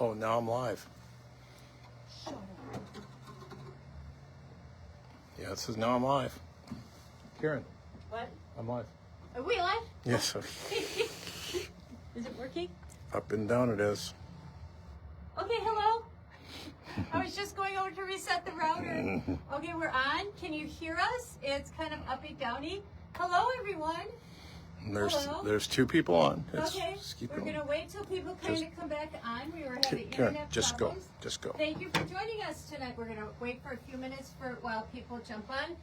Oh, now I'm live. Shut up. Yeah, it says now I'm live. Karen, What? I'm live. Are we live? Yes. Is it working? Up and down it is. Okay, hello. I was just going over to reset the router. Okay, we're on. Can you hear us? It's kind of uppy downy. Hello, everyone. Hello. There's two people on. Okay, keep we're going. going to wait till people kind of come back on. We were having Karen, internet just problems. go. Just go. Thank you for joining us tonight. We're going to wait for a few minutes while people jump on.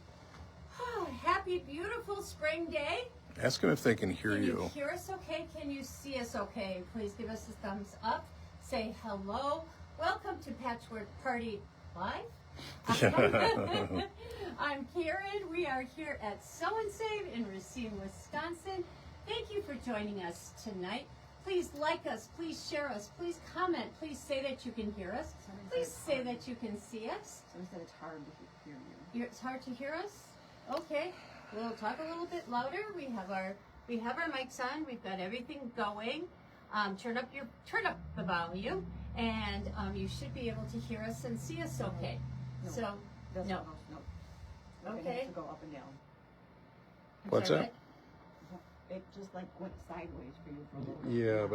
Oh, happy, beautiful spring day. Ask them if they can hear Can you. you hear us okay? Can you see us okay? Please give us a thumbs up. Say hello. Welcome to Patchwork Party Live. I'm Karen. We are here at Sew and Save in Racine, Wisconsin. Thank you for joining us tonight. Please like us. Please share us. Please comment. Please say that you can hear us. Please say that you can see us. Someone said it's hard to hear you. It's hard to hear us? Okay. We'll talk a little bit louder. We have our mics on. We've got everything going. Turn up the volume, and you should be able to hear us and see us okay. No. So No. Okay. It has to go up and down. What's Sorry, that? It just like went sideways for you for a little bit. Yeah,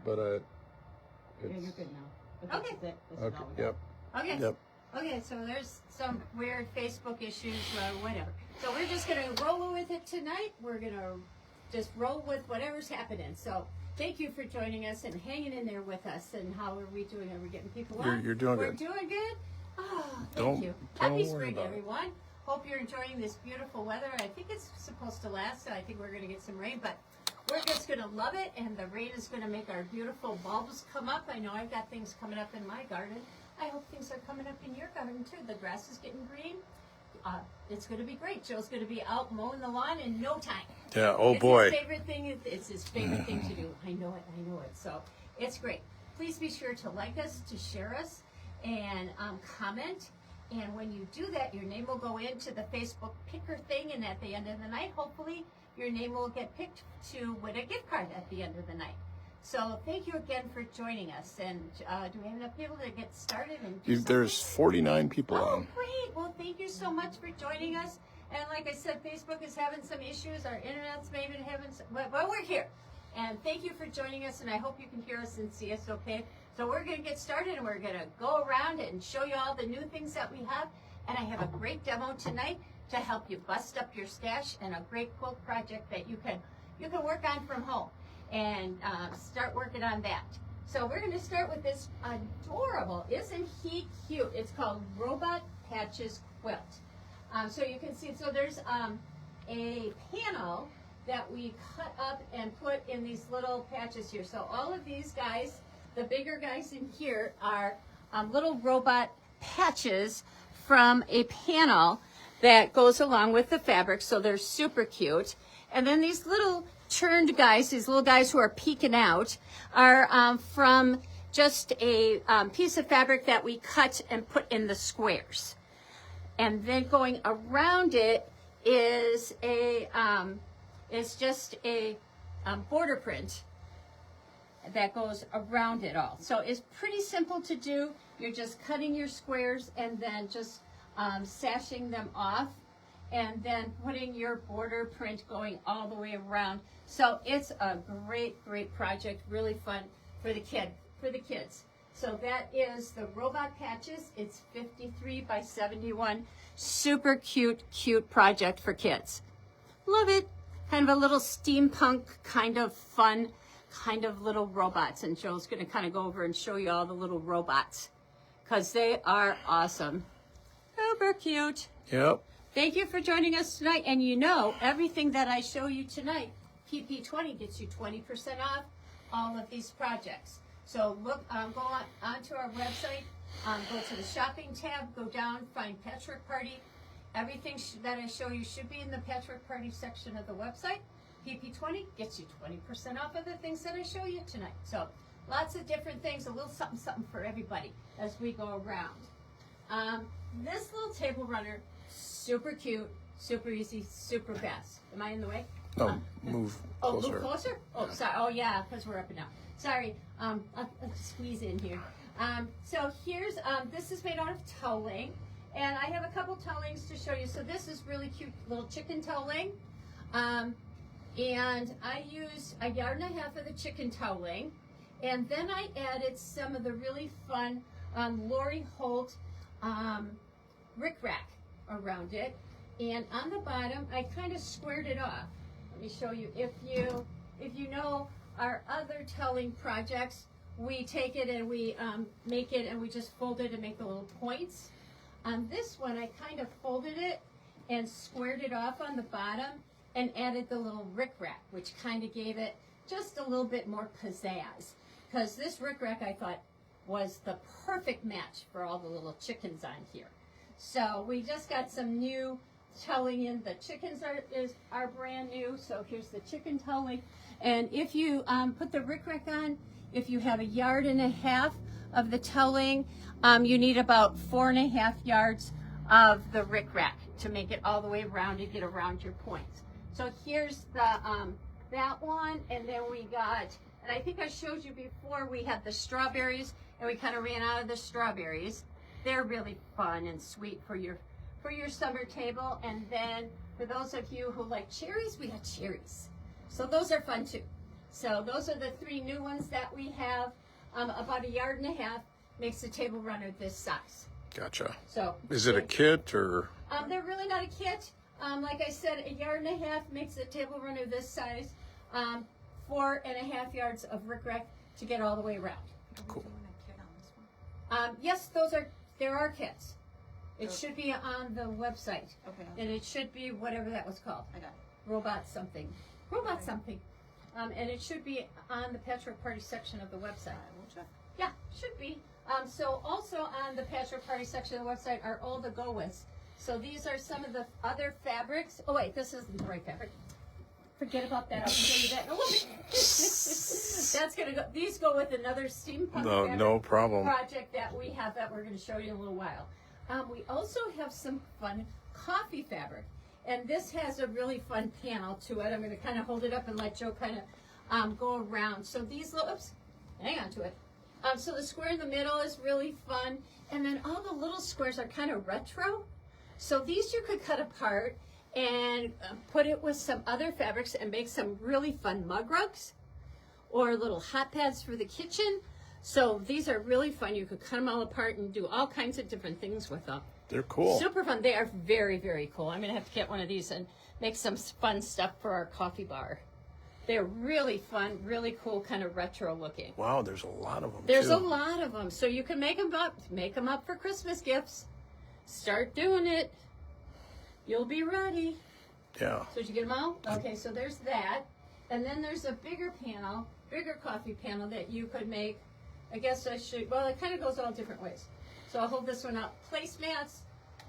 but Yeah, it's you're good now. But Okay. That's it. That's okay. all we Yep. got. Okay. Yep. Okay, so there's some weird Facebook issues, whatever. So we're just going to roll with it tonight. We're going to just roll with whatever's happening. So thank you for joining us and hanging in there with us. And how are we doing? Are we getting people on? You're doing We're good. doing good? Oh, thank Don't- you. don't Happy worry spring, about it. everyone. Hope you're enjoying this beautiful weather. I think it's supposed to last. I think we're going to get some rain, but we're just going to love it. And the rain is going to make our beautiful bulbs come up. I know I've got things coming up in my garden. I hope things are coming up in your garden too. The grass is getting green. It's going to be great. Joe's going to be out mowing the lawn in no time. Yeah. Oh It's boy. his favorite thing. It's his favorite thing to do. I know it. So it's great. Please be sure to like us, to share us, and comment. And when you do that, your name will go into the Facebook picker thing. And at the end of the night, hopefully, your name will get picked to win a gift card at the end of the night. So thank you again for joining us. And do we have enough people to get started? And do There's something? 49 people Oh, on. great. Well, thank you so much for joining us. And like I said, Facebook is having some issues. Our internet's maybe having some, but we're here. And thank you for joining us, and I hope you can hear us and see us okay. So we're going to get started, and we're going to go around and show you all the new things that we have. And I have a great demo tonight to help you bust up your stash, and a great quilt project that you can work on from home and start working on that. So we're going to start with this adorable, isn't he cute? It's called Robot Patches Quilt. So you can see, so there's a panel that we cut up and put in these little patches here. So all of these guys, the bigger guys in here, are little robot patches from a panel that goes along with the fabric. So they're super cute. And then these little turned guys, these little guys who are peeking out, are from just a piece of fabric that we cut and put in the squares. And then going around it is just a border print that goes around it all. So it's pretty simple to do. You're just cutting your squares and then just sashing them off, and then putting your border print going all the way around. So it's a great project, really fun for the kids. So that is the robot patches. It's 53 by 71. Super cute project for kids. Love it. Kind of a little steampunk, kind of fun, kind of little robots. And Joe's going to kind of go over and show you all the little robots, because they are awesome. Super cute. Yep. Thank you for joining us tonight. And you know, everything that I show you tonight, PP20 gets you 20% off all of these projects. So look, go onto our website, go to the shopping tab, go down, find Patchwork Party. Everything that I show you should be in the Patchwork Party section of the website. PP20 gets you 20% off of the things that I show you tonight. So lots of different things, a little something for everybody as we go around. This little table runner, super cute, super easy, super fast. Am I in the way? No, move Oh, closer. move closer? Oh, sorry. Oh, yeah, because we're up and down. Sorry. I'll squeeze in here. So here's, this is made out of toweling. And I have a couple towelings to show you. So this is really cute little chicken toweling. And I used 1.5 yards of the chicken toweling. And then I added some of the really fun Lori Holt rickrack around it. And on the bottom, I kind of squared it off. Let me show you. If you know our other toweling projects, we take it and we make it and we just fold it and make the little points. On this one, I kind of folded it and squared it off on the bottom and added the little rickrack, which kind of gave it just a little bit more pizzazz. Because this rickrack, I thought, was the perfect match for all the little chickens on here. So we just got some new toweling in. The chickens are brand new. So here's the chicken toweling. And if you put the rickrack on, if you have 1.5 yards of the toweling, you need about 4.5 yards of the rickrack to make it all the way around and get around your points. So here's the that one, and then we got, and I think I showed you before, we had the strawberries, and we kind of ran out of the strawberries. They're really fun and sweet for your summer table. And then for those of you who like cherries, we got cherries. So those are fun too. So those are the 3 new ones that we have. About 1.5 yards makes the table runner this size. Gotcha. So is it a kit or? They're really not a kit. Like I said, 1.5 yards makes the table runner this size. 4.5 yards of rickrack to get all the way around. Cool. Yes, there are kits. It should be on the website. Okay. And it should be whatever that was called. I got it. Robot something. Something. And it should be on the Patchwork Party section of the website. We'll check. Yeah, should be. So also on the Patchwork Party section of the website are all the go-withs. So these are some of the other fabrics. Oh wait, this isn't the right fabric. Forget about that. I'll show you that in a little bit. That's gonna go. These go with another steampunk fabric No problem. project that we have that we're going to show you in a little while. We also have some fun coffee fabric, and this has a really fun panel to it. I'm going to kind of hold it up and let Joe kind of go around. So these little, oops, hang on to it. So the square in the middle is really fun, and then all the little squares are kind of retro. So these you could cut apart and put it with some other fabrics and make some really fun mug rugs or little hot pads for the kitchen. So these are really fun. You could cut them all apart and do all kinds of different things with them. They're cool. Super fun. They are very, very cool. I'm going to have to get one of these and make some fun stuff for our coffee bar. They're really fun, really cool, kind of retro looking. Wow, there's a lot of them. There's a lot of them. So you can make them up for Christmas gifts. Start doing it. You'll be ready. Yeah. So did you get them all? Okay, so there's that. And then there's a bigger coffee panel that you could make. I guess I should, well, it kind of goes all different ways. So I'll hold this one up. Placemats,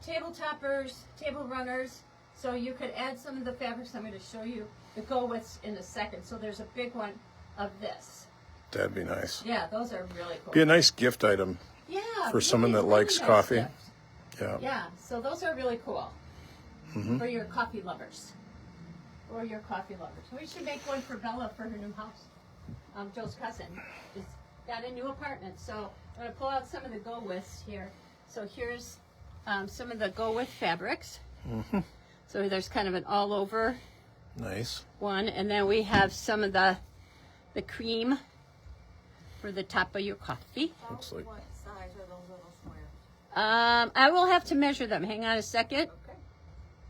table toppers, table runners. So you could add some of the fabrics I'm going to show you the go-withs in a second. So there's a big one of this. That'd be nice. Yeah, those are really cool. Be a nice gift item. Yeah. For someone that really likes nice coffee. gift. Yeah. Yeah, so those are really cool for your coffee lovers. Or your coffee lovers. We should make one for Bella for her new house. Joe's cousin has got a new apartment. So I'm going to pull out some of the go-withs here. So here's some of the go-with fabrics. So there's kind of an all-over Nice. one. And then we have some of the cream for the top of your coffee. Looks like What size are those little squares? I will have to measure them. Hang on a second. Okay.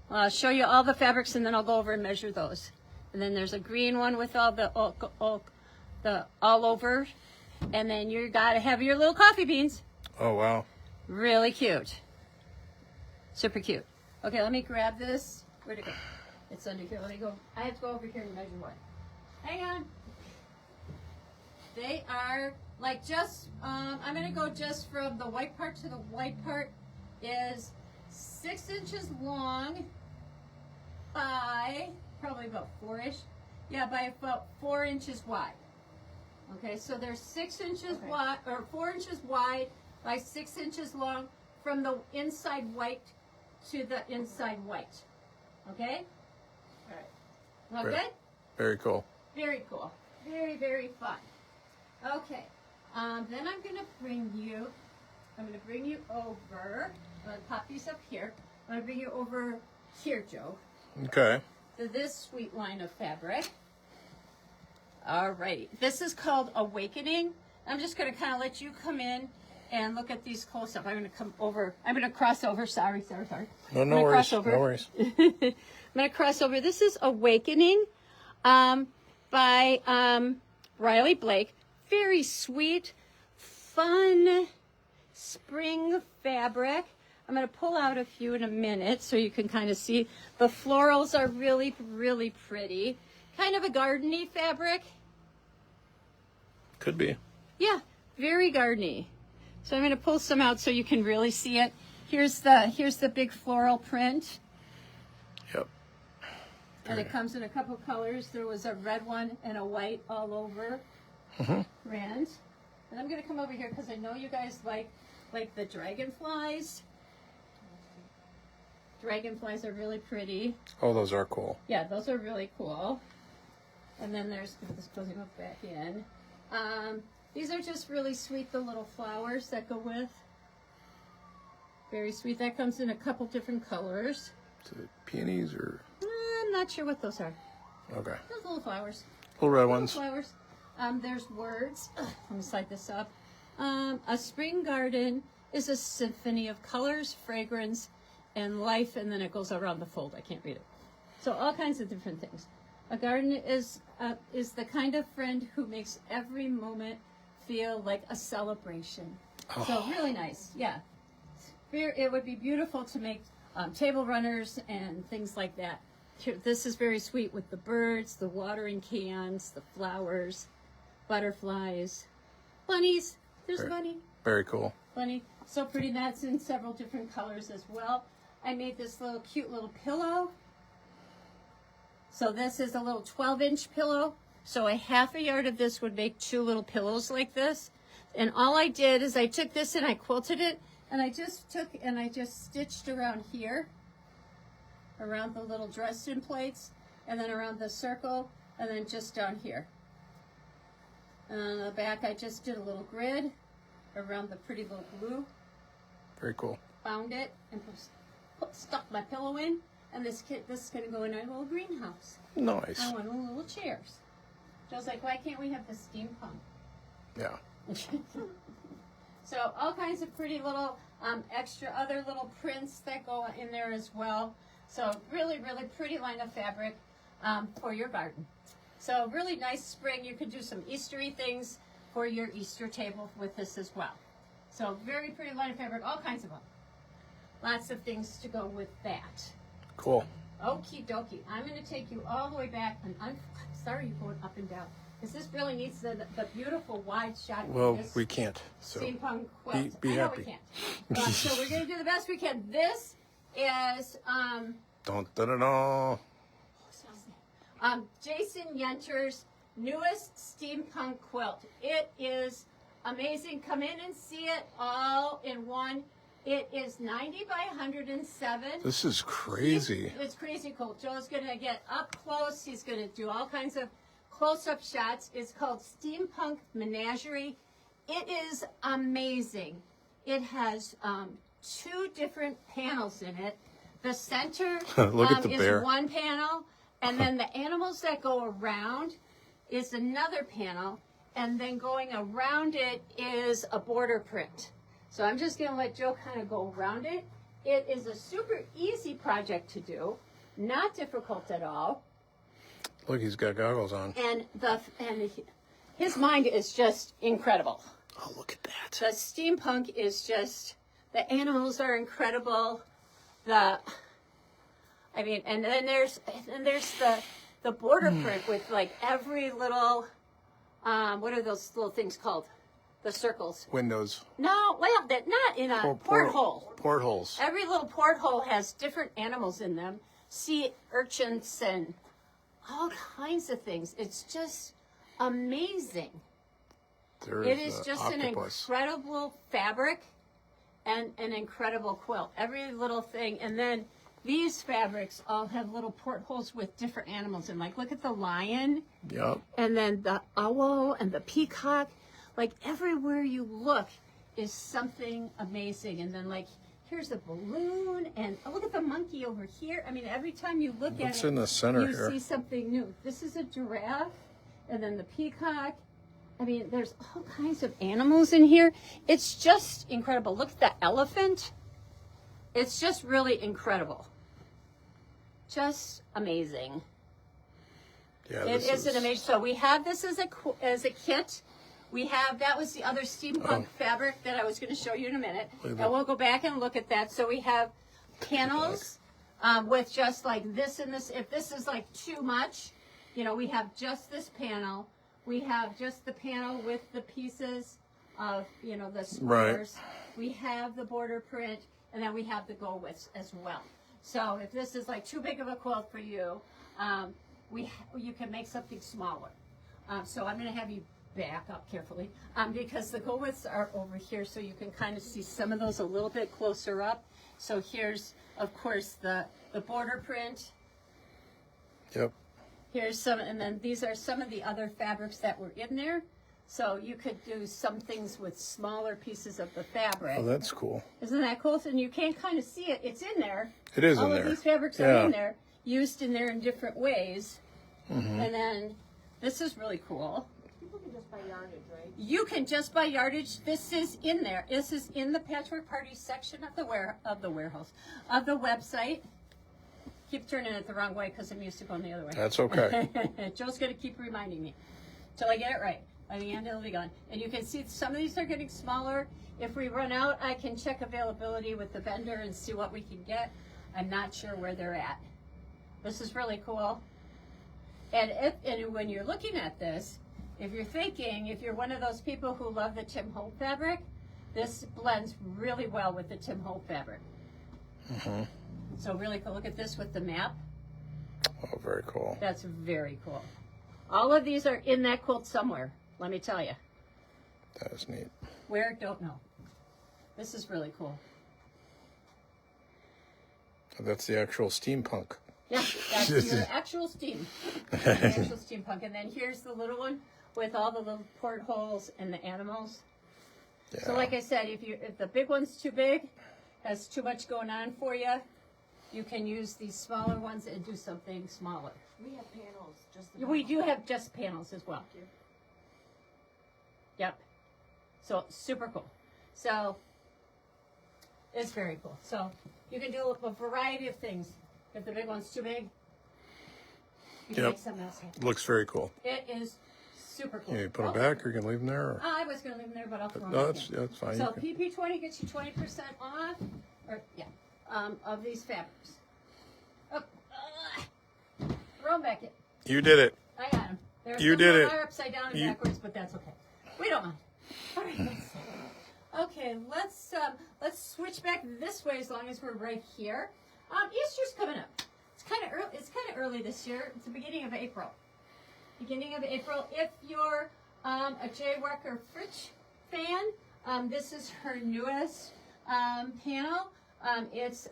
I'll show you all the fabrics and then I'll go over and measure those. And then there's a green one with all the all over. And then you gotta have your little coffee beans. Oh wow. Really cute. Super cute. Okay, let me grab this. Where'd it go? It's under here. Let me go. I have to go over here and measure one. Hang on. They are like just, I'm going to go just from the white part to the white part is 6 inches long by probably about 4-ish. Yeah, by about 4 inches wide. Okay, so they're 6 inches wide, or 4 inches wide by 6 inches long from the inside white to the inside white. Okay? All right. All Very- good? Very cool. Very cool. Very, very fun. Okay. Then I'm going to bring you over. I'm going to pop these up here. I'm going to bring you over here, Joe, Okay. to this sweet line of fabric. All right. This is called Awakening. I'm just going to kind of let you come in and look at these close up. I'm going to come over. I'm going to cross over. Sorry. No I'm gonna worries. cross over. No worries. I'm going to cross over. This is Awakening by Riley Blake. Very sweet, fun spring fabric. I'm going to pull out a few in a minute so you can kind of see. The florals are really, really pretty. Kind of a gardeny fabric. Could be. Yeah, very gardeny. So I'm going to pull some out so you can really see it. Here's the big floral print. Yep. And it comes in a couple colors. There was a red one and a white all over. Rand. And I'm going to come over here because I know you guys like the dragonflies. Dragonflies are really pretty. Oh, those are cool. Yeah, those are really cool. And then there's this goes back in. These are just really sweet, the little flowers that go with. Very sweet. That comes in a couple different colors. Is it peonies or? I'm not sure what those are. Okay. Those little flowers. Little red Little ones. flowers. There's words. Let me slide this up. A spring garden is a symphony of colors, fragrance, and life. And then it goes around the fold. I can't read it. So all kinds of different things. A garden is the kind of friend who makes every moment feel like a celebration. Oh. So really nice. Yeah. It would be beautiful to make table runners and things like that. Here, this is very sweet with the birds, the watering cans, the flowers, butterflies, bunnies. There's a bunny. Very cool. Bunny. So pretty. That's in several different colors as well. I made this little cute little pillow. So this is a little 12-inch pillow. So a half a yard of this would make 2 little pillows like this. And all I did is I took this and I quilted it. And I just stitched around here, around the little dress-in plates, and then around the circle, and then just down here. And on the back, I just did a little grid around the pretty little blue. Very cool. Found it and stuck my pillow in, and this is going to go in our little greenhouse. Nice. On one of the little chairs. Joe's like, why can't we have the steampunk? Yeah. So all kinds of pretty little extra other little prints that go in there as well. So really, really pretty line of fabric for your garden. So really nice spring. You could do some Eastery things for your Easter table with this as well. So very pretty line of fabric, all kinds of them. Lots of things to go with that. Cool. Okie dokie. I'm going to take you all the way back. And I'm sorry you're going up and down. Because this really needs the beautiful wide shot. of Well, this we can't. So steampunk quilt. be I know happy. we can't. So we're going to do the best we can. This is Jason Yenter's newest steampunk quilt. It is amazing. Come in and see it all in one. It is 90 by 107. This is crazy. It's crazy cool. Joe's going to get up close. He's going to do all kinds of close-up shots. It's called Steampunk Menagerie. It is amazing. It has 2 different panels in it. The center Look at the is bear. one panel, and then the animals that go around is another panel, and then going around it is a border print. So I'm just going to let Joe kind of go around it. It is a super easy project to do, not difficult at all. Look, he's got goggles on. And his mind is just incredible. Oh, look at that. The steampunk is just, the animals are incredible. And then there's the border print with like every little, what are those little things called? The circles. Windows. No, well, not in a porthole. Portholes. Every little porthole has different animals in them. Sea urchins and all kinds of things. It's just amazing. It is just an incredible fabric and an incredible quilt. Every little thing. And then these fabrics all have little portholes with different animals in. Like, look at the lion. Yep. And then the owl and the peacock. Like, everywhere you look is something amazing. And then, like, here's a balloon. And look at the monkey over here. I mean, every time you look What's at it, in the center you here? see something new. This is a giraffe. And then the peacock. I mean, there's all kinds of animals in here. It's just incredible. Look at the elephant. It's just really incredible. Just amazing. Yeah, It is an amazing. So we have this as a kit. We have, that was the other steampunk fabric that I was going to show you in a minute. And we'll go back and look at that. So we have panels with just like this and this. If this is like too much, you know, we have just this panel. We have just the panel with the pieces of, you know, the squares. Right. We have the border print, and then we have the go widths as well. So if this is like too big of a quilt for you, you can make something smaller. So I'm going to have you back up carefully because the go widths are over here, so you can kind of see some of those a little bit closer up. So here's, of course, the border print. Yep. Here's some, and then these are some of the other fabrics that were in there. So you could do some things with smaller pieces of the fabric. Oh, that's cool. Isn't that cool? And you can kind of see it. It's in there. It is All in of there. these fabrics are in there, used in there in different ways. Mm-hmm. And then this is really cool. People can just buy yardage, right? You can just buy yardage. This is in there. This is in the Patchwork Party section of the warehouse, of the website. Keep turning it the wrong way because I'm used to going the other way. That's okay. Joe's going to keep reminding me till I get it right. By the end, it'll be gone. And you can see some of these are getting smaller. If we run out, I can check availability with the vendor and see what we can get. I'm not sure where they're at. This is really cool. And when you're looking at this, if you're thinking, if you're one of those people who love the Tim Hope fabric, this blends really well with the Tim Hope fabric. Mm-hmm. So really cool. Look at this with the map. Oh, very cool. That's very cool. All of these are in that quilt somewhere, let me tell you. That is neat. Where? Don't know. This is really cool. That's the actual steampunk. Yeah, that's your actual steam. The actual steampunk. And then here's the little one with all the little portholes and the animals. Yeah. So like I said, if the big one's too big, has too much going on for you, you can use these smaller ones and do something smaller. We have panels. We do have just panels as well. Yep. So super cool. So it's very cool. So you can do a variety of things. If the big one's too big, you can make something else happen. Looks very cool. It is super cool. Yeah, you put them back, or you can leave them there? Or? I was going to leave them there, but I'll throw them No, back in. that's fine. So PP20 gets you 20% off, or of these fabrics. Oh, throw them back in. You did it. I got them. You did it. They're upside down and backwards, but that's okay. We don't mind. All right, let's see. Okay, let's switch back this way as long as we're right here. Easter's coming up. It's kind of early. It's kind of early this year. It's the beginning of April. Beginning of April. If you're a J. Walker Fritsch fan, this is her newest panel. It's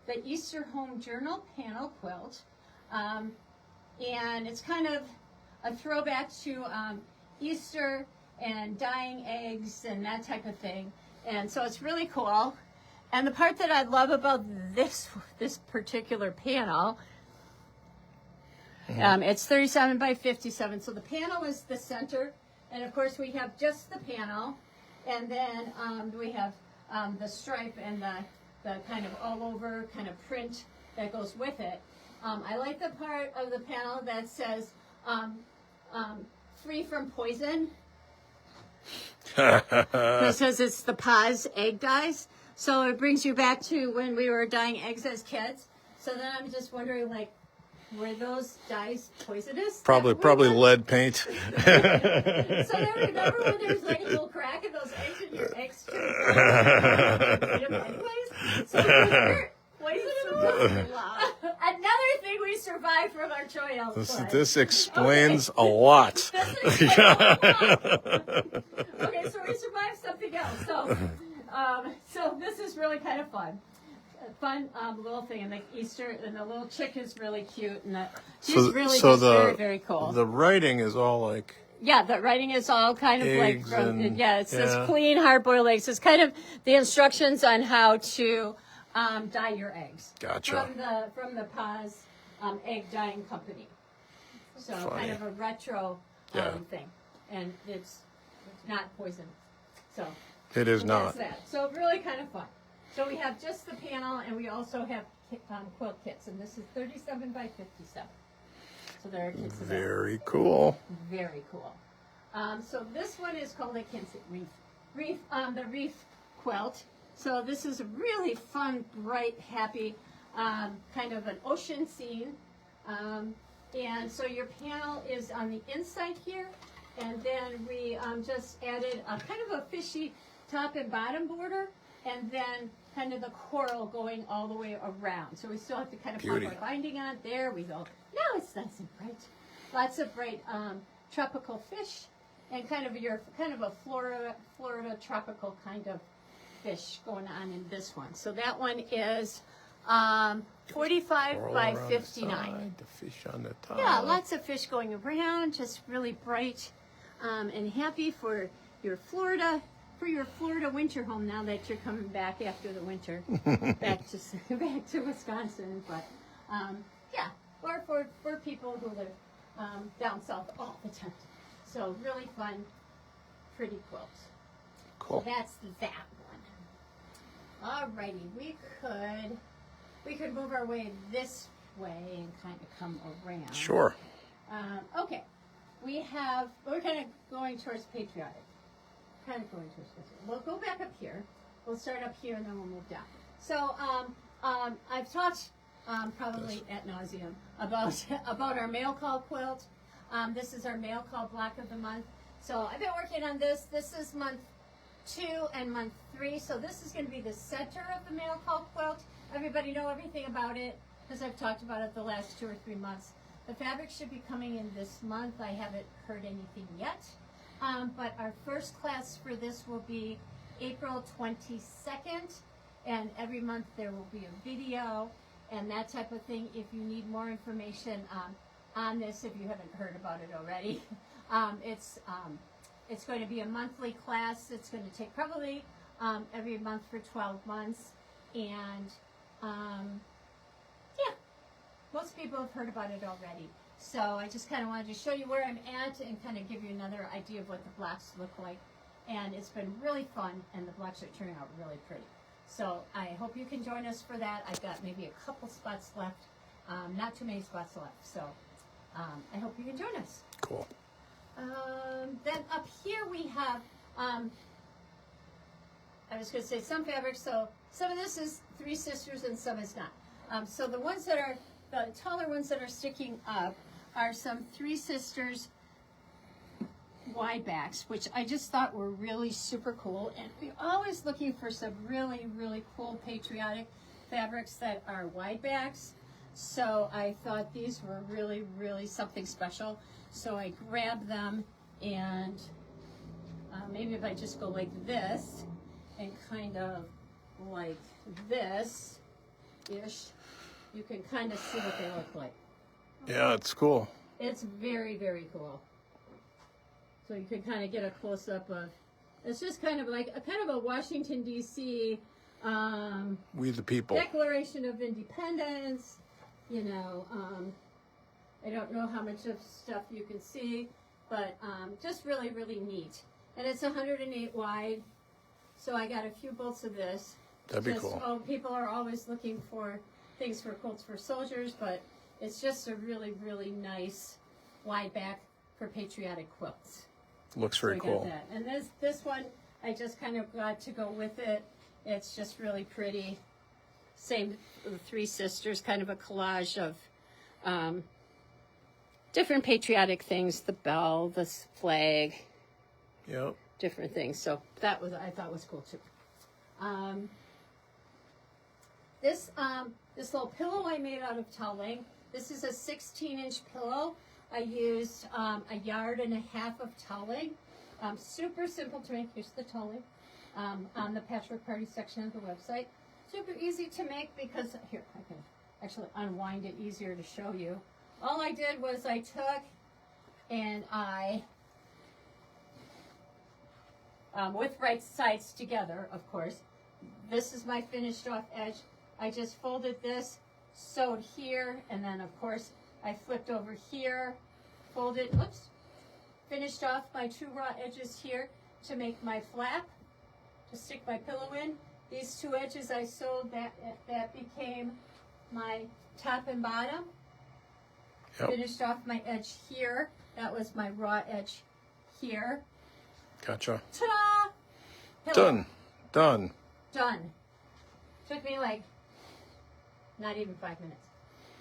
the Easter Home Journal panel quilt, and it's kind of a throwback to Easter and dyeing eggs and that type of thing. And so it's really cool. And the part that I love about this particular panel, it's 37 by 57. So the panel is the center, and of course we have just the panel, and then we have the stripe and the kind of all over kind of print that goes with it. I like the part of the panel that says free from poison. Because it's the Paz egg dyes. So it brings you back to when we were dyeing eggs as kids. So then I'm just wondering, like, were those dyes poisonous? Probably lead paint. So then remember when there's like a little crack in those eggs and your eggs So poison. Another thing we survived from our choice. This explains a lot. Okay, so we survived something else. So this is really kind of fun. fun little thing, and the Easter, and the little chick is really cute, and she's So, really so just the very, very cool. the writing is all like Yeah, the writing is all kind of like eggs from, and- yeah, it says yeah. clean hard-boiled eggs. It's kind of the instructions on how to dye your eggs. Gotcha. From the Paz Egg Dyeing Company. So Funny. kind of a retro Yeah. thing, and it's not poison. So it is so not. that's that. So really kind of fun. So we have just the panel, and we also have quilt kits, and this is 37 by 57. So there are kits of that. Very cool. Very cool. So this one is called, I can't say reef, the reef quilt. So this is a really fun, bright, happy, kind of an ocean scene. And so your panel is on the inside here, and then we just added a kind of a fishy top and bottom border, and then kind of the coral going all the way around. So we still have to kind of Beauty. pop our binding on. There we go. Now it's nice and bright. Lots of bright tropical fish, and kind of a Florida tropical kind of fish going on in this one. So that one is 45 Coral by around 59. The side, the fish on the top. Yeah, lots of fish going around, just really bright and happy for your Florida winter home. Now that you're coming back after the winter, back to Wisconsin, but yeah, or for people who live down south all the time. So really fun, pretty quilts. Cool. So that's that one. Alrighty, we could move our way this way and kind of come around. Sure. Okay, we're kind of going towards patriotic. We'll go back up here. We'll start up here and then we'll move down. So I've talked probably ad nauseum about our mail call quilt. This is our mail call block of the month. So I've been working on this. This is month 2 and month 3. So this is going to be the center of the mail call quilt. Everybody know everything about it because I've talked about it the last 2 or 3 months. The fabric should be coming in this month. I haven't heard anything yet. But our first class for this will be April 22nd. And every month there will be a video and that type of thing. If you need more information on this, if you haven't heard about it already, it's going to be a monthly class. It's going to take probably every month for 12 months. And yeah, most people have heard about it already. So I just kind of wanted to show you where I'm at and kind of give you another idea of what the blocks look like. And it's been really fun, and the blocks are turning out really pretty. So I hope you can join us for that. I've got maybe a couple spots left, not too many spots left. So I hope you can join us. Cool. Then up here we have, I was going to say some fabrics. So some of this is Three Sisters and some is not. So the ones that are, the taller ones that are sticking up are some Three Sisters wide backs, which I just thought were really super cool. And we're always looking for some really, really cool patriotic fabrics that are wide backs. So I thought these were really, really something special. So I grabbed them, and maybe if I just go like this and kind of like this-ish, you can kind of see what they look like. Yeah, it's cool. It's very, very cool. So you can kind of get a close-up of, it's just kind of like a Washington, D.C. We the people. Declaration of Independence. You know, I don't know how much of stuff you can see, but just really, really neat. And it's 108 wide, so I got a few bolts of this. That'd be cool. Oh, people are always looking for things for quilts for soldiers, but it's just a really, really nice wide back for patriotic quilts. Looks very So I cool. got that. And this one, I just kind of got to go with it. It's just really pretty. Same Three Sisters, kind of a collage of different patriotic things, the bell, the flag, Yep. different things. So that was, I thought was cool too. This little pillow I made out of toweling. This is a 16-inch pillow. I used 1.5 yards of toweling. Super simple to make. Here's the toweling on the Patchwork Party section of the website. super easy to make because, here, I can actually unwind it easier to show you. All I did was I took and I, with right sides together, of course, this is my finished off edge. I just folded this, sewed here, and then of course I flipped over here, folded, oops, finished off my 2 raw edges here to make my flap, to stick my pillow in. These 2 edges I sewed, that became my top and bottom. Yep. Finished off my edge here. That was my raw edge here. Gotcha. Ta-da! Pillow. Done. Done. Took me like not even 5 minutes.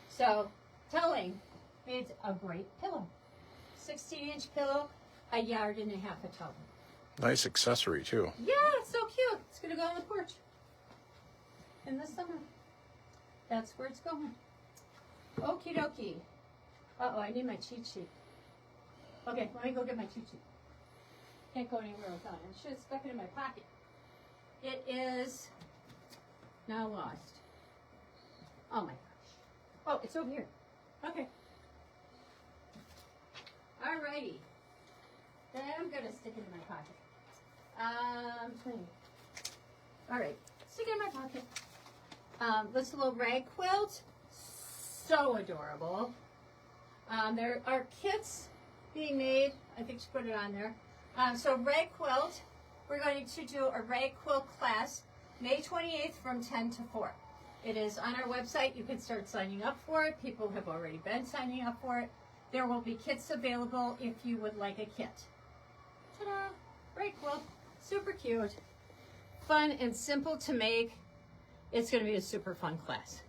So telling made a great pillow. 16-inch pillow, 1.5 yards of towel. Nice accessory too. Yeah, it's so cute. It's gonna go on the porch in the summer. That's where it's going. Okie dokie. Uh-oh, I need my cheat sheet. Okay, let me go get my cheat sheet. Can't go anywhere without it. I should have stuck it in my pocket. It is now lost. Oh my gosh. Oh, it's over here. Okay. Alrighty. Then I'm gonna stick it in my pocket. All right, stick it in my pocket. This little rag quilt, so adorable. There are kits being made. I think she put it on there. So rag quilt, we're going to do a rag quilt class May 28th from 10 to 4. It is on our website. You can start signing up for it. People have already been signing up for it. There will be kits available if you would like a kit. Ta-da! Rag quilt, super cute, fun and simple to make. It's going to be a super fun class.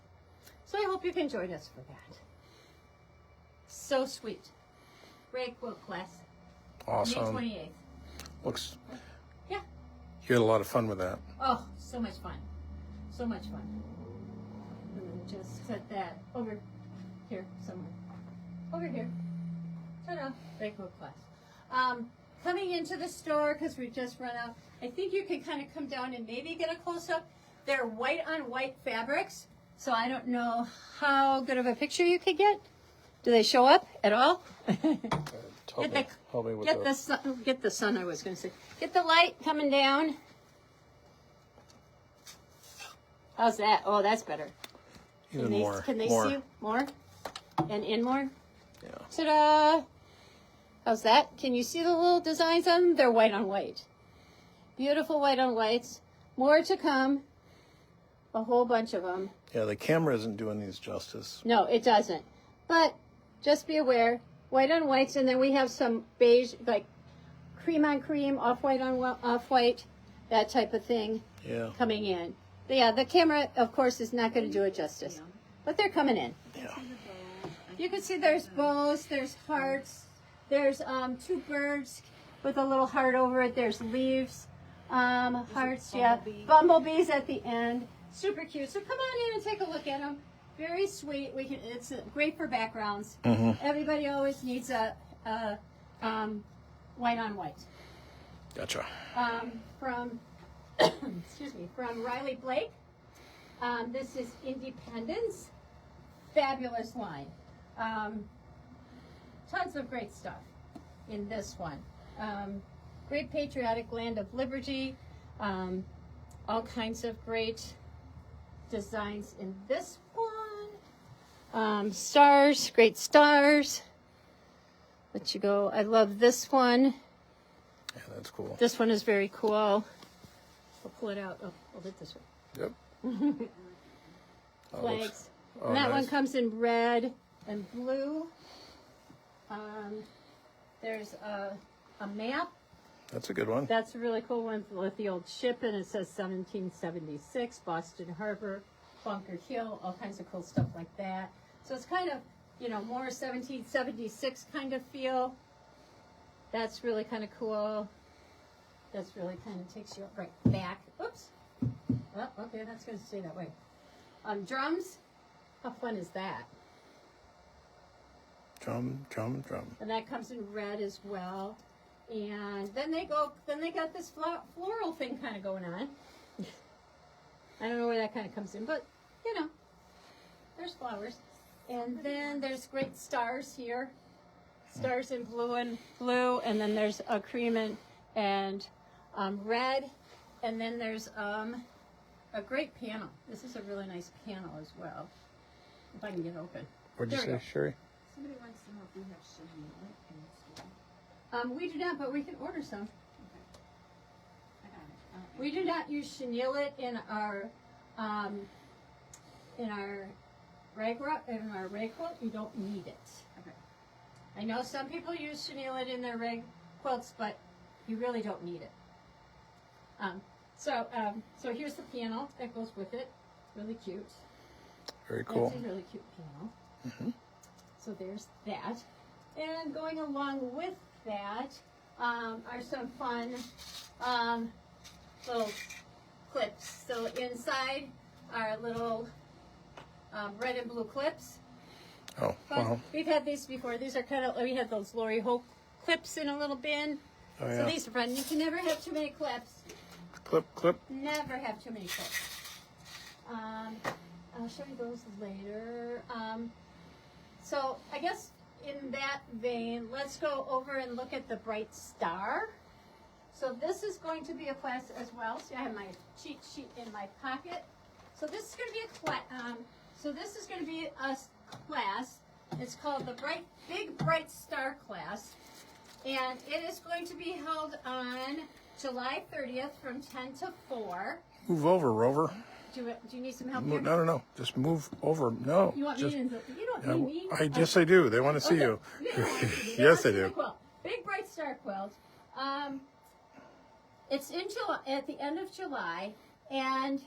So I hope you can join us for that. So sweet. Rag quilt class. Awesome. May 28th. Looks. Yeah. You had a lot of fun with that. Oh, so much fun. So much fun. I'm going to just set that over here somewhere. Over here. Ta-da. Rag quilt class. Coming into the store, because we've just run out, I think you can kind of come down and maybe get a close-up. They're white on white fabrics, so I don't know how good of a picture you could get. Do they show up at all? Help me with Get the sun, I was going to say. Get the light coming down. How's that? Oh, that's better. Even more. Can they more. see more? And in more? Yeah. Ta-da! How's that? Can you see the little designs on them? They're white on white. Beautiful white on whites. More to come. A whole bunch of them. Yeah, the camera isn't doing these justice. No, it doesn't. But just be aware, white on whites, and then we have some beige, like cream on cream, off-white on off-white, that type of thing coming in. But yeah, the camera, of course, is not going to do it justice. But they're coming in. Yeah. You can see there's bows, there's hearts, there's 2 birds with a little heart over it, there's leaves, hearts, bumblebees at the end. Super cute. So come on in and take a look at them. Very sweet. It's great for backgrounds. Mm-hmm. Everybody always needs a white on white. Gotcha. From from Riley Blake. This is Independence. Fabulous line. Tons of great stuff in this one. Great patriotic land of liberty. All kinds of great designs in this one. Stars, great stars. Let you go. I love this one. Yeah, that's cool. This one is very cool. I'll pull it out. Oh, hold it this way. Yep. Flags. Oh, And that nice. one comes in red and blue. There's a map. That's a good one. That's a really cool one with the old ship, and it says 1776, Boston Harbor, Bunker Hill, all kinds of cool stuff like that. So it's kind of, more 1776 kind of feel. That's really kind of cool. That's really kind of takes you right back. Oops. Oh, okay, that's going to stay that way. Drums. How fun is that? Drum. And that comes in red as well. And then they got this floral thing kind of going on. I don't know where that kind of comes in, but you know, there's flowers. And then there's great stars here. Stars in blue, and then there's a cream and red. And then there's a great panel. This is a really nice panel as well. If I can get it open. What'd you There we say, Sherry? Somebody wants to know if we have chenille in the store. We do not, but we can order some. Okay. I got it. We do not use chenille in our rag quilt. You don't need it. Okay. I know some people use chenille in their rag quilts, but you really don't need it. So here's the panel that goes with it. Really cute. Very cool. That's a really cute panel. Mm-hmm. So there's that. And going along with that are some fun little clips. So inside are little red and blue clips. Oh, wow. We've had these before. These are we had those Lori Hope clips in a little bin. Oh, yeah. So these are fun. You can never have too many clips. Clip. Never have too many clips. I'll show you those later. So I guess in that vein, let's go over and look at the Bright Star. So this is going to be a class as well. See, I have my cheat sheet in my pocket. So this is going to be a class. It's called the Big Bright Star class, and it is going to be held on July 30th from 10 to 4. Move over, Rover. Do you need some help here? No. Just move over. No. You want just, me to? You don't need me. Yes, I do. They want to see you. Yes, they do. Big Bright Star quilt. It's in July, at the end of July, and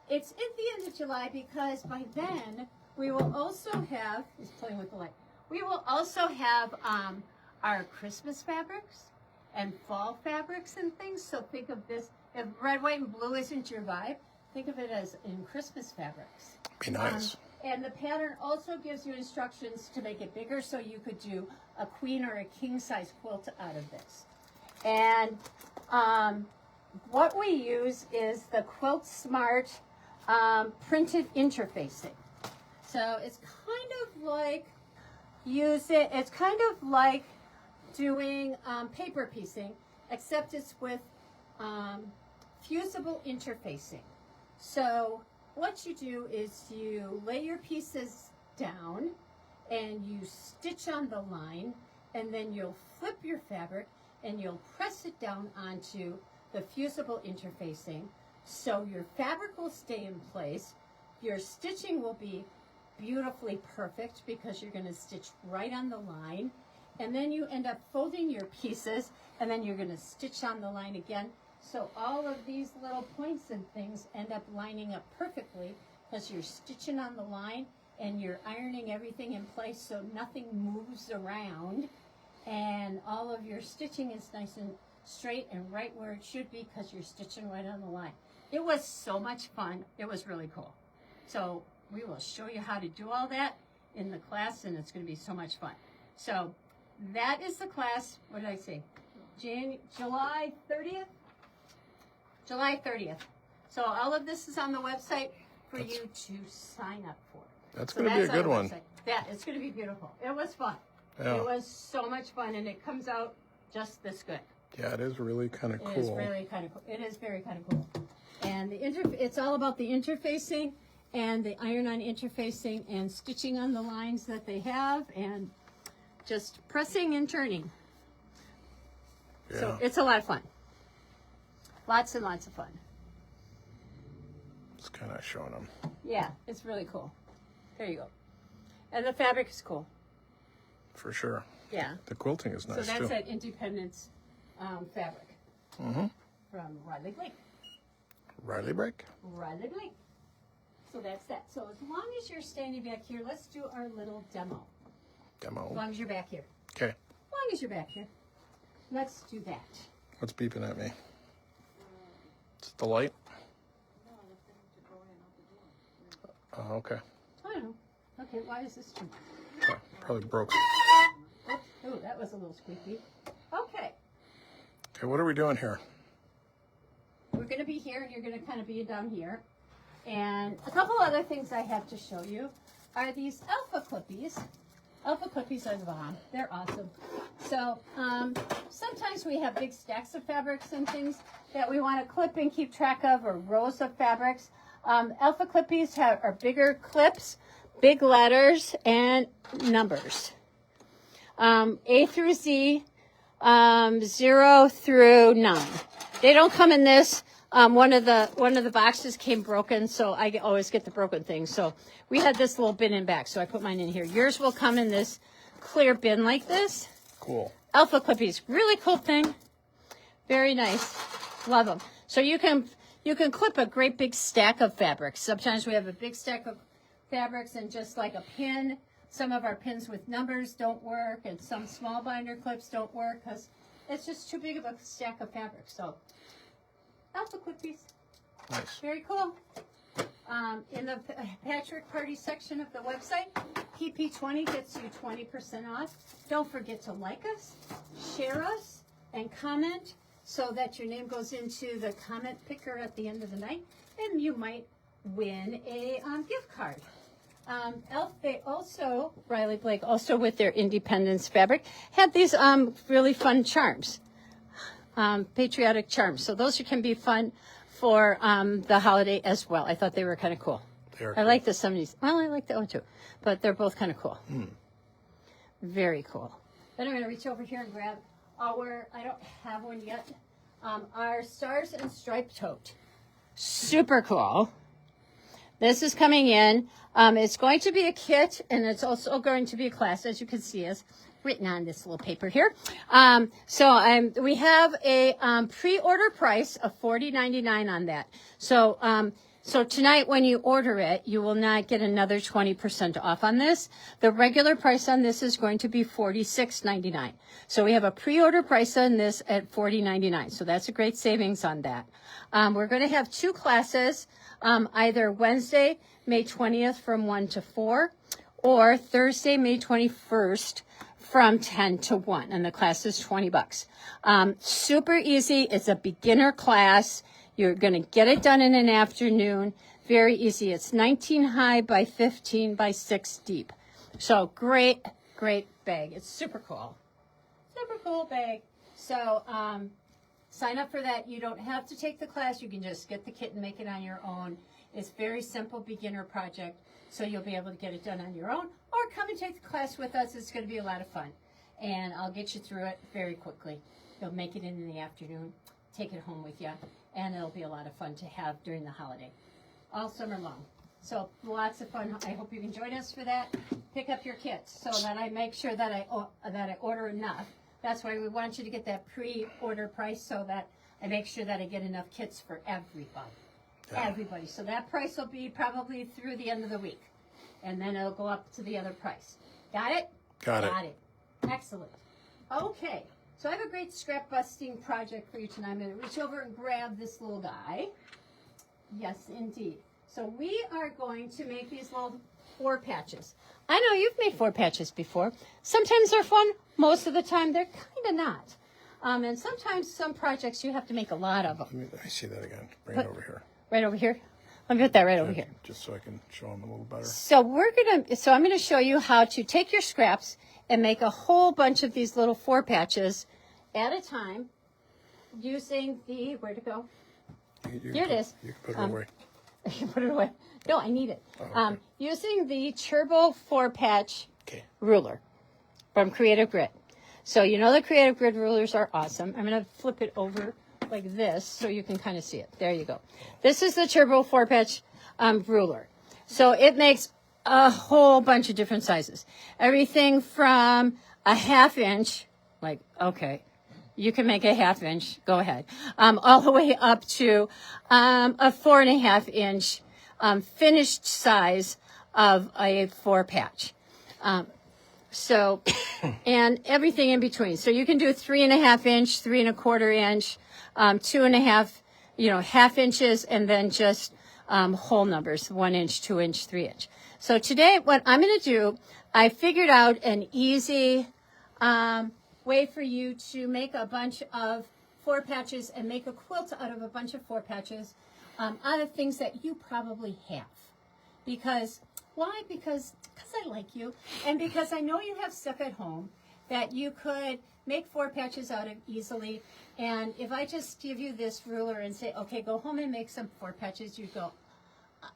it's at the end of July because by then we will also have. He's playing with the light. We will also have our Christmas fabrics and fall fabrics and things. So think of this. If red, white, and blue isn't your vibe, think of it as in Christmas fabrics. Be nice. And the pattern also gives you instructions to make it bigger, so you could do a queen or a king size quilt out of this. And what we use is the Quilt Smart printed interfacing. So it's kind of like it's kind of like doing paper piecing, except it's with fusible interfacing. So what you do is you lay your pieces down and you stitch on the line, and then you'll flip your fabric and you'll press it down onto the fusible interfacing. So your fabric will stay in place. Your stitching will be beautifully perfect because you're going to stitch right on the line. And then you end up folding your pieces, and then you're going to stitch on the line again. So all of these little points and things end up lining up perfectly because you're stitching on the line and you're ironing everything in place so nothing moves around, and all of your stitching is nice and straight and right where it should be because you're stitching right on the line. It was so much fun. It was really cool. So we will show you how to do all that in the class, and it's going to be so much fun. So that is the class. What did I say? July 30th? July 30th. So all of this is on the website for you to sign up for. That's going to be a good one. Yeah, it's going to be beautiful. It was fun. Yeah. It was so much fun, and it comes out just this good. Yeah, it is really kind of cool. It is really kind of cool. It is very kind of cool. And it's all about the interfacing and the iron-on interfacing and stitching on the lines that they have and just pressing and turning. Yeah. So it's a lot of fun. Lots and lots of fun. It's kind of showing them. Yeah, it's really cool. There you go. And the fabric is cool. For sure. Yeah. The quilting is nice, so that's too. that Independence fabric. Mm-hmm. From Riley Blake. Riley Break? Riley Blake. So that's that. So as long as you're standing back here, let's do our little demo. As long as you're back here. Okay. As long as you're back here. Let's do that. What's beeping at me? Is it the light? Oh, okay. I don't know. Okay, why is this too? Oh, probably broke. Oops. Oh, that was a little squeaky. Okay. Okay, what are we doing here? We're going to be here, and you're going to kind of be down here. And a couple other things I have to show you are these Alpha Clippies. Alpha Clippies are the bomb. They're awesome. So sometimes we have big stacks of fabrics and things that we want to clip and keep track of, or rows of fabrics. Alpha Clippies are bigger clips, big letters, and numbers. A through Z, 0 through 9. They don't come in this. One of the boxes came broken, so I always get the broken things. So we had this little bin in back, so I put mine in here. Yours will come in this clear bin like this. Cool. Alpha Clippies, really cool thing. Very nice. Love them. So you can clip a great big stack of fabrics. Sometimes we have a big stack of fabrics and just like a pin. Some of our pins with numbers don't work, and some small binder clips don't work because it's just too big of a stack of fabric. So Alpha Clippies. Nice. Very cool. In the Patchwork Party section of the website, PP20 gets you 20% off. Don't forget to like us, share us, and comment so that your name goes into the comment picker at the end of the night, and you might win a gift card. They also, Riley Blake, also with their Independence fabric, had these really fun charms. Patriotic charms. So those can be fun for the holiday as well. I thought they were kind of cool. I like the 70s. Well, I like that one too. But they're both kind of cool. Very cool. Then I'm going to reach over here and grab our, I don't have one yet, our Stars and Stripe tote. Super cool. This is coming in. It's going to be a kit, and it's also going to be a class, as you can see, is written on this little paper here. We have a pre-order price of $40.99 on that. So tonight when you order it, you will not get another 20% off on this. The regular price on this is going to be $46.99. So we have a pre-order price on this at $40.99. So that's a great savings on that. We're going to have 2 classes, either Wednesday, May 20th from 1 to 4, or Thursday, May 21st from 10 to 1, and the class is $20. Super easy. It's a beginner class. You're going to get it done in an afternoon. Very easy. It's 19 high by 15 by 6 deep. So great, great bag. It's super cool. Super cool bag. So sign up for that. You don't have to take the class. You can just get the kit and make it on your own. It's very simple beginner project. So you'll be able to get it done on your own, or come and take the class with us. It's going to be a lot of fun. And I'll get you through it very quickly. You'll make it in the afternoon, take it home with you, and it'll be a lot of fun to have during the holiday, all summer long. So lots of fun. I hope you can join us for that. Pick up your kits so that I make sure that I order enough. That's why we want you to get that pre-order price, so that I make sure that I get enough kits for everybody. Yeah. Everybody. So that price will be probably through the end of the week. And then it'll go up to the other price. Got it? Got it. Excellent. Okay. So I have a great scrap busting project for you tonight. I'm going to reach over and grab this little guy. Yes, indeed. So we are going to make these little 4 patches. I know you've made 4 patches before. Sometimes they're fun. Most of the time they're kind of not. And sometimes some projects you have to make a lot of them. I see that again. Bring it over here. Right over here? Let me put that right over here. Just so I can show them a little better. So I'm going to show you how to take your scraps and make a whole bunch of these little 4 patches at a time using the, where'd it go? Here it is. You can put it away. You can put it away. No, I need it. Oh, okay. Using the Turbo 4-patch ruler from Creative Grid. So you know the Creative Grid rulers are awesome. I'm going to flip it over like this so you can kind of see it. There you go. This is the Turbo 4-patch ruler. So it makes a whole bunch of different sizes. Everything from a 1/2 inch, like, okay, you can make a 1/2 inch, go ahead, all the way up to a 4.5 inch finished size of a 4-patch. And everything in between. So you can do 3.5 inch, 3.25 inch, 2.5, 1/2 inches, and then just whole numbers, 1 inch, 2 inch, 3 inch. So today, what I'm going to do, I figured out an easy way for you to make a bunch of 4 patches and make a quilt out of a bunch of 4 patches. out of things that you probably have. Because, why? Because I like you, and because I know you have stuff at home that you could make 4 patches out of easily. And if I just give you this ruler and say, okay, go home and make some 4 patches, you go,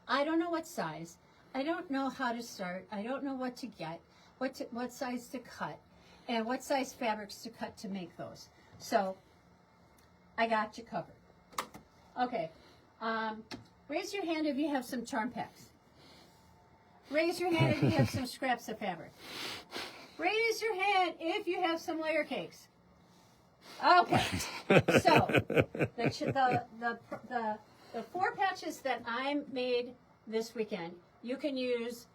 I don't know what size. I don't know how to start. I don't know what to get, what size to cut, and what size fabrics to cut to make those. So I got you covered. Okay. Raise your hand if you have some charm packs. Raise your hand if you have some scraps of fabric. Raise your hand if you have some layer cakes. Okay. So the 4 patches that I made this weekend, you can use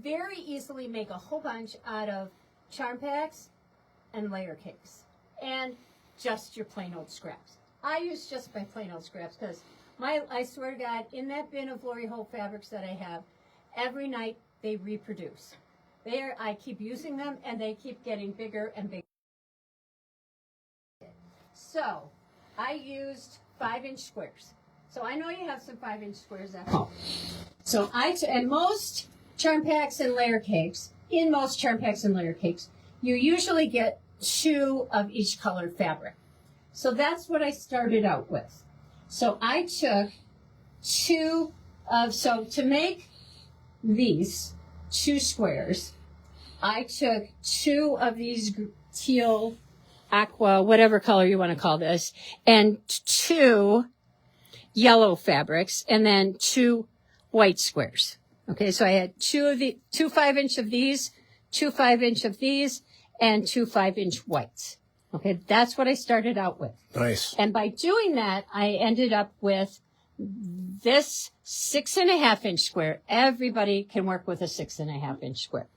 very easily, make a whole bunch out of charm packs and layer cakes and just your plain old scraps. I use just my plain old scraps because I swear to God, in that bin of Lori Hope fabrics that I have, every night they reproduce. I keep using them and they keep getting bigger and bigger. So I used 5-inch squares. So I know you have some 5-inch squares at home. So and most charm packs and layer cakes, in most charm packs and layer cakes, you usually get 2 of each colored fabric. So that's what I started out with. So I took 2 of, so to make these 2 squares, I took 2 of these teal, aqua, whatever color you want to call this, and 2 yellow fabrics, and then 2 white squares. Okay, so I had 2 5-inch of these, 2 5-inch of these, and 2 5-inch whites. Okay, that's what I started out with. Nice. And by doing that, I ended up with this 6.5-inch square. Everybody can work with a 6.5-inch square.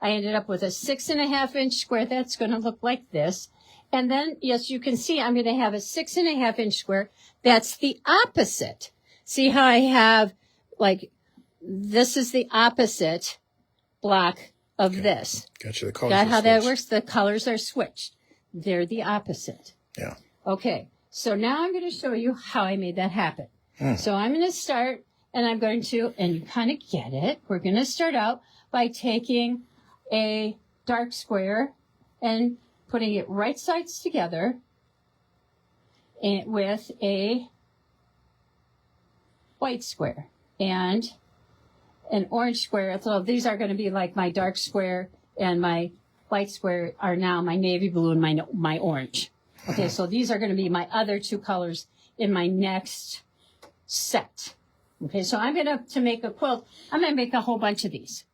I ended up with a 6.5-inch square that's going to look like this. And then, yes, you can see I'm going to have a 6.5-inch square that's the opposite. See how I have, like, this is the opposite block of this. Gotcha. The colors Got how that switched. works? The colors are switched. They're the opposite. Yeah. Okay, so now I'm going to show you how I made that happen. So I'm going to start, and I'm going to, and you kind of get it, we're going to start out by taking a dark square and putting it right sides together and with a white square and an orange square. So these are going to be like my dark square, and my white square are now my navy blue and my orange. Okay, so these are going to be my other 2 colors in my next set. Okay, so I'm going to make a quilt, I'm going to make a whole bunch of these.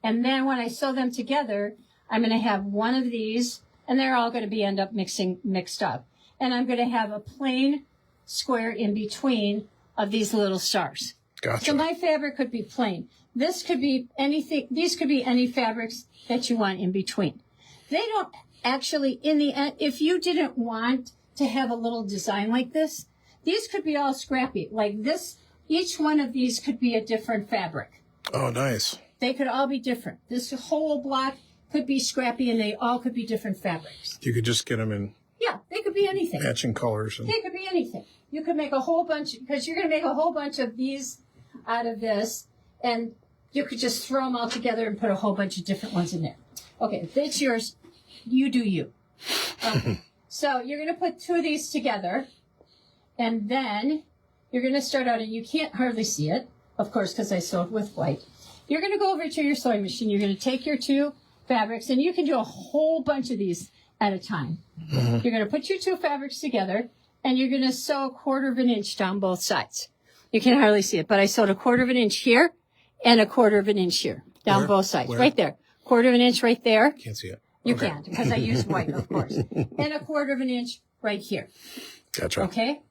And then when I sew them together, I'm going to have one of these, and they're all going to end up mixed up. And I'm going to have a plain square in between of these little stars. Gotcha. So my fabric could be plain. This could be anything, these could be any fabrics that you want in between. They don't actually, in the end, if you didn't want to have a little design like this, these could be all scrappy. Like this, each one of these could be a different fabric. Oh, nice. They could all be different. This whole block could be scrappy, and they all could be different fabrics. You could just get them in Yeah, they could be anything. matching colors. And They could be anything. You could make a whole bunch, because you're going to make a whole bunch of these out of this, and you could just throw them all together and put a whole bunch of different ones in there. Okay, that's yours. You do you. Okay. So you're going to put 2 of these together, and then you're going to start out, and you can't hardly see it, of course, because I sewed with white. You're going to go over to your sewing machine. You're going to take your 2 fabrics, and you can do a whole bunch of these at a time. You're going to put your 2 fabrics together, and you're going to sew 1/4 of an inch down both sides. You can hardly see it, but I sewed 1/4 of an inch here and 1/4 of an inch here down Where? both sides. Where? Right there. 1/4 of an inch right there. can't see it. You Okay. can't, because I used white, of course. And 1/4 of an inch right here. Gotcha. Okay?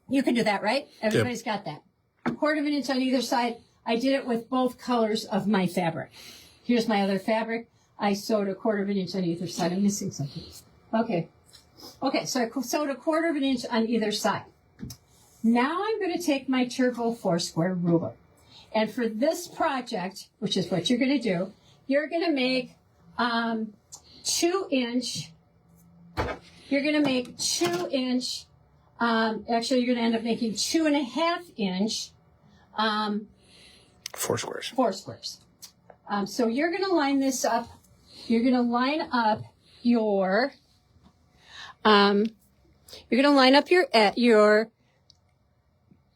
You can do that, right? Everybody's got that. 1/4 of an inch on either side. I did it with both colors of my fabric. Here's my other fabric. I sewed 1/4 of an inch on either side. I'm missing something. Okay. Okay, so I sewed 1/4 of an inch on either side. Now I'm going to take my Turbo 4-square ruler. And for this project, which is what you're going to do, you're going to make 2-inch, you're going to make 2-inch Actually, you're going to end up making 2.5 inch 4 squares. 4 squares. So you're going to line this up. You're going to line up your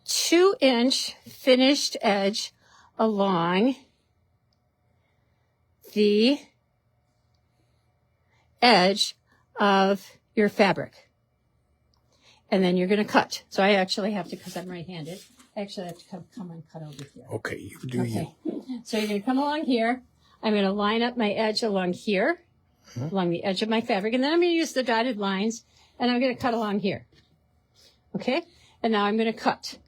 2-inch finished edge along the edge of your fabric. And then you're going to cut. So I actually have to, because I'm right-handed, I actually have to come and cut over here. Okay, you do you. So you're going to come along here. I'm going to line up my edge along here, along the edge of my fabric. And then I'm going to use the dotted lines, and I'm going to cut along here. Okay? And now I'm going to cut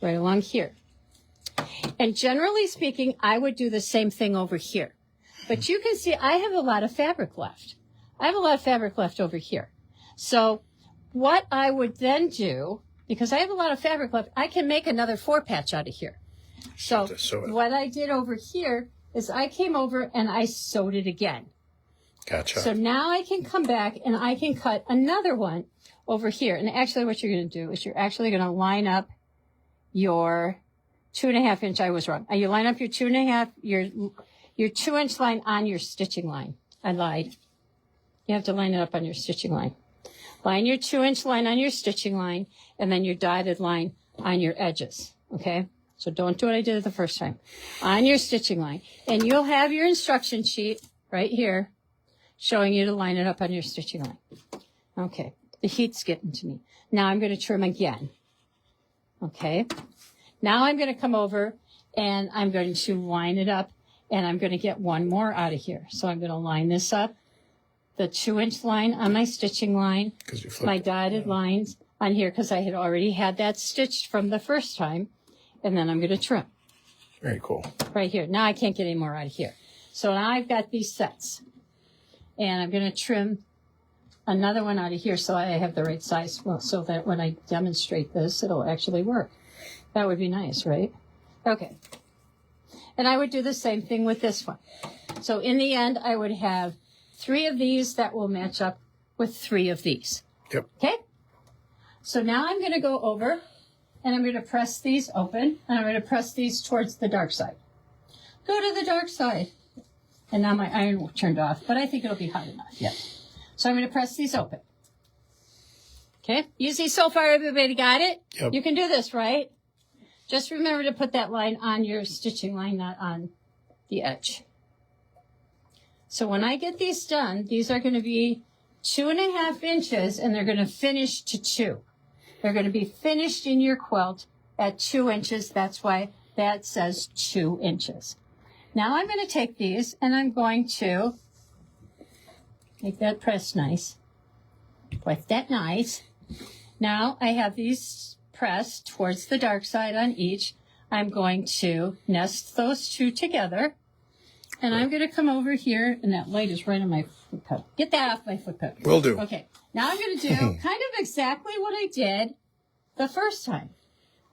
right along here. And generally speaking, I would do the same thing over here. But you can see I have a lot of fabric left. I have a lot of fabric left over here. So what I would then do, because I have a lot of fabric left, I can make another 4-patch out of here. So what I did over here is I came over and I sewed it again. Gotcha. So now I can come back and I can cut another one over here. And actually what you're going to do is you're actually going to line up your 2.5 inch. I was wrong. You line up your 2.5, your 2-inch line on your stitching line. I lied. You have to line it up on your stitching line. Line your 2-inch line on your stitching line, and then your dotted line on your edges. Okay? So don't do what I did the first time. On your stitching line. And you'll have your instruction sheet right here showing you to line it up on your stitching line. Okay. The heat's getting to me. Now I'm going to trim again. Okay? Now I'm going to come over and I'm going to line it up, and I'm going to get one more out of here. So I'm going to line this up. The 2-inch line on my stitching line, my dotted lines on here, because I had already had that stitched from the first time, and then I'm going to trim. Very cool. Right here. Now I can't get any more out of here. So now I've got these sets, and I'm going to trim another one out of here so I have the right size, well, so that when I demonstrate this, it'll actually work. That would be nice, right? Okay. And I would do the same thing with this one. So in the end, I would have 3 of these that will match up with 3 of these. Yep. Okay? So now I'm going to go over and I'm going to press these open, and I'm going to press these towards the dark side. Go to the dark side. And now my iron turned off, but I think it'll be hot enough. Yeah. So I'm going to press these open. Okay? You see so far everybody got it? Yep. You can do this, right? Just remember to put that line on your stitching line, not on the edge. So when I get these done, these are going to be 2.5 inches, and they're going to finish to 2. They're going to be finished in your quilt at 2 inches. That's why that says 2 inches. Now I'm going to take these, and I'm going to make that press nice. Press that nice. Now I have these pressed towards the dark side on each. I'm going to nest those 2 together. And I'm going to come over here, and that light is right on my foot pedal. Get that off my foot pedal. Will do. Okay. Now I'm going to do kind of exactly what I did the first time.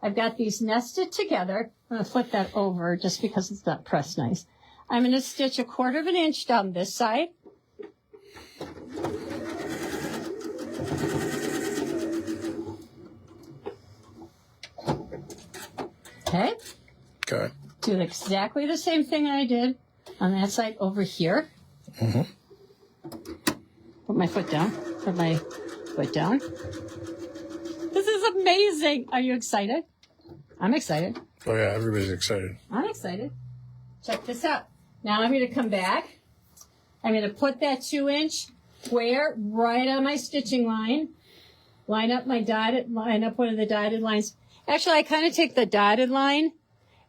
I've got these nested together. I'm going to flip that over just because it's not pressed nice. I'm going to stitch 1/4 inch down this side. Okay. Okay. Do exactly the same thing I did on that side over here. Mm-hmm. Put my foot down. Put my foot down. This is amazing. Are you excited? I'm excited. Oh, yeah, everybody's excited. I'm excited. Check this out. Now I'm going to come back. I'm going to put that 2-inch square right on my stitching line. Line up one of the dotted lines. Actually, I kind of take the dotted line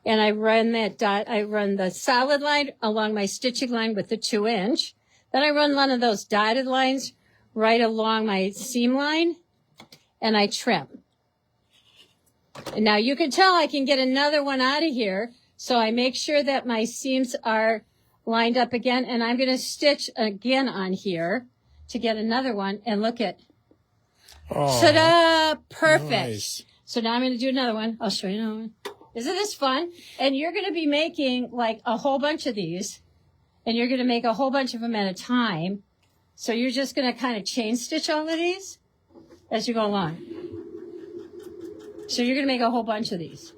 and I run the solid line along my stitching line with the 2-inch. Then I run one of those dotted lines right along my seam line, and I trim. And now you can tell I can get another one out of here, so I make sure that my seams are lined up again, and I'm going to stitch again on here to get another one, and look at, ta-da, perfect. Nice. So now I'm going to do another one. I'll show you another one. Isn't this fun? And you're going to be making like a whole bunch of these, and you're going to make a whole bunch of them at a time. So you're just going to kind of chain stitch all of these, as you go along. So you're going to make a whole bunch of these.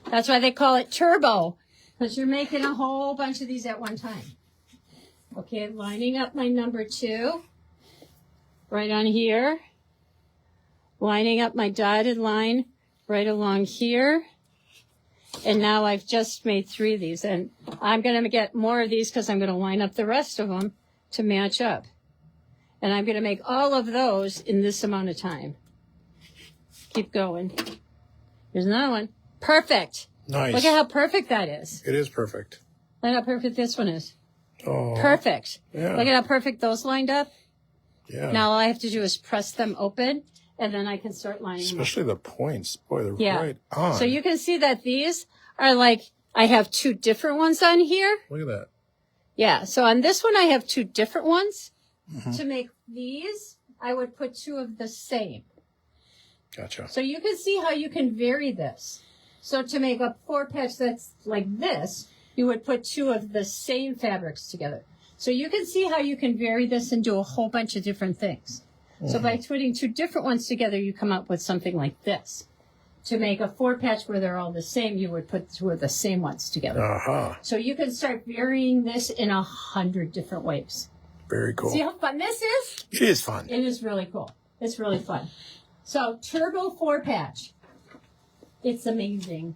That's why they call it turbo, because you're making a whole bunch of these at one time. Okay, lining up my number 2 right on here. Lining up my dotted line right along here. And now I've just made 3 of these. And I'm going to get more of these because I'm going to line up the rest of them to match up. And I'm going to make all of those in this amount of time. Keep going. Here's another one. Perfect. Nice. Look at how perfect that is. It is perfect. Look how perfect this one is. Oh. Perfect. Yeah. Look at how perfect those lined up. Yeah. Now all I have to do is press them open, and then I can start lining them up. Especially the points. Boy, they're Yeah. right on. So you can see that these are like, I have 2 different ones on here. Look at that. Yeah, so on this one I have 2 different ones. To make these, I would put 2 of the same. Gotcha. So you can see how you can vary this. So to make a 4-patch that's like this, you would put 2 of the same fabrics together. So you can see how you can vary this and do a whole bunch of different things. So by putting 2 different ones together, you come up with something like this. To make a 4-patch where they're all the same, you would put 2 of the same ones together. Uh-huh. So you can start varying this in 100 different ways. Very cool. See how fun this is? It is fun. It is really cool. It's really fun. So Turbo 4-patch. It's amazing.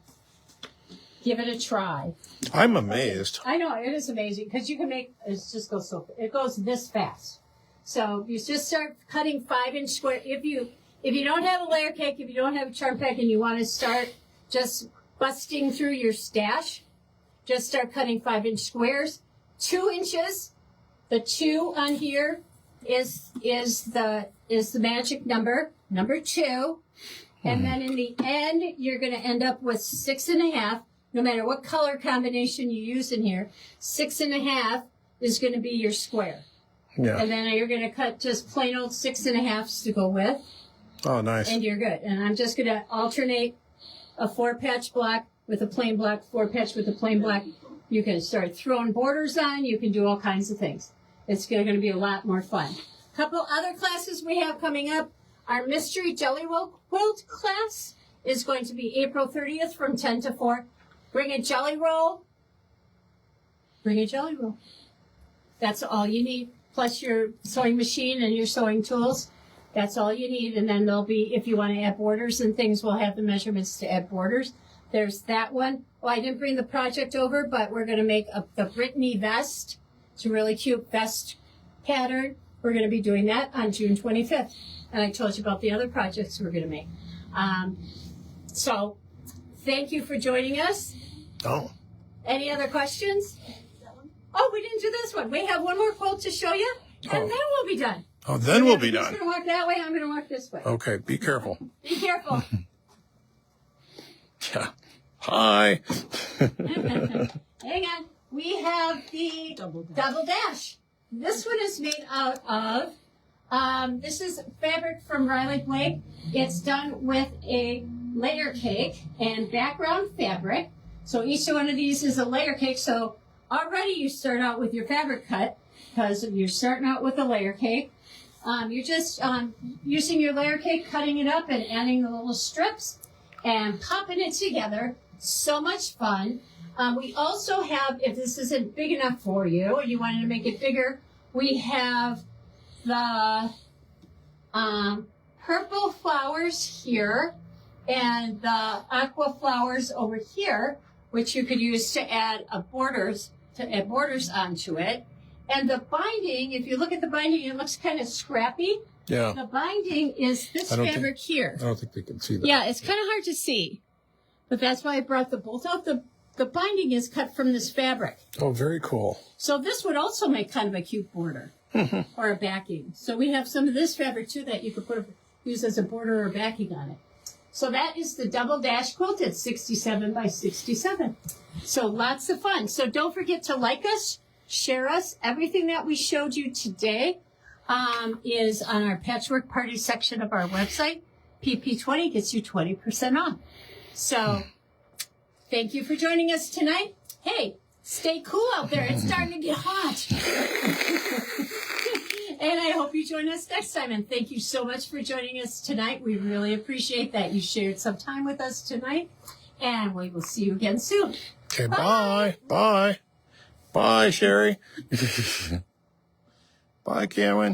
Give it a try. I'm amazed. I know, it is amazing because you can make, it goes this fast. So you just start cutting 5-inch square. If you don't have a layer cake, if you don't have a charm pack and you want to start just busting through your stash, just start cutting 5-inch squares. 2 inches. The 2 on here is the magic number 2. And then in the end, you're going to end up with 6.5. No matter what color combination you use in here, 6.5 is going to be your square. Yeah. And then you're going to cut just plain old 6.5s to go with. Oh, nice. And you're good. And I'm just going to alternate a 4-patch block with a plain block, 4-patch with a plain block. You can start throwing borders on. You can do all kinds of things. It's going to be a lot more fun. A couple other classes we have coming up. Our Mystery Jelly Roll Quilt class is going to be April 30th from 10 to 4. Bring a jelly roll. Bring a jelly roll. That's all you need. Plus your sewing machine and your sewing tools. That's all you need. And then there'll be, if you want to add borders and things, we'll have the measurements to add borders. There's that one. Well, I didn't bring the project over, but we're going to make the Brittany vest. It's a really cute vest pattern. We're going to be doing that on June 25th. And I told you about the other projects we're going to make. So thank you for joining us. Oh. Any other questions? Oh, we didn't do this one. We have one more quilt to show you, and then we'll be done. Oh, then we'll be He's done. going to walk that way. I'm going to walk this way. Okay, be careful. Be careful. Yeah. Hi. Hang on. We have the double dash. This one is made out of, this is fabric from Riley Blake. It's done with a layer cake and background fabric. So each one of these is a layer cake. So already you start out with your fabric cut because you're starting out with a layer cake. You're just using your layer cake, cutting it up and adding the little strips and popping it together. So much fun. We also have, if this isn't big enough for you and you wanted to make it bigger, we have the purple flowers here and the aqua flowers over here, which you could use to add borders onto it. And the binding, if you look at the binding, it looks kind of scrappy. Yeah. The binding is this fabric here. I don't think they can see that. Yeah, it's kind of hard to see. But that's why I brought the bolt out. The binding is cut from this fabric. Oh, very cool. So this would also make kind of a cute border or a backing. So we have some of this fabric too that you could use as a border or backing on it. So that is the double dash quilt. It's 67 by 67. So lots of fun. So don't forget to like us, share us. Everything that we showed you today is on our Patchwork Party section of our website. PP20 gets you 20% off. So thank you for joining us tonight. Hey, stay cool out there. It's starting to get hot. And I hope you join us next time. And thank you so much for joining us tonight. We really appreciate that you shared some time with us tonight. And we will see you again soon. Okay, bye. Bye. Bye, Sherry. Bye, Cameron.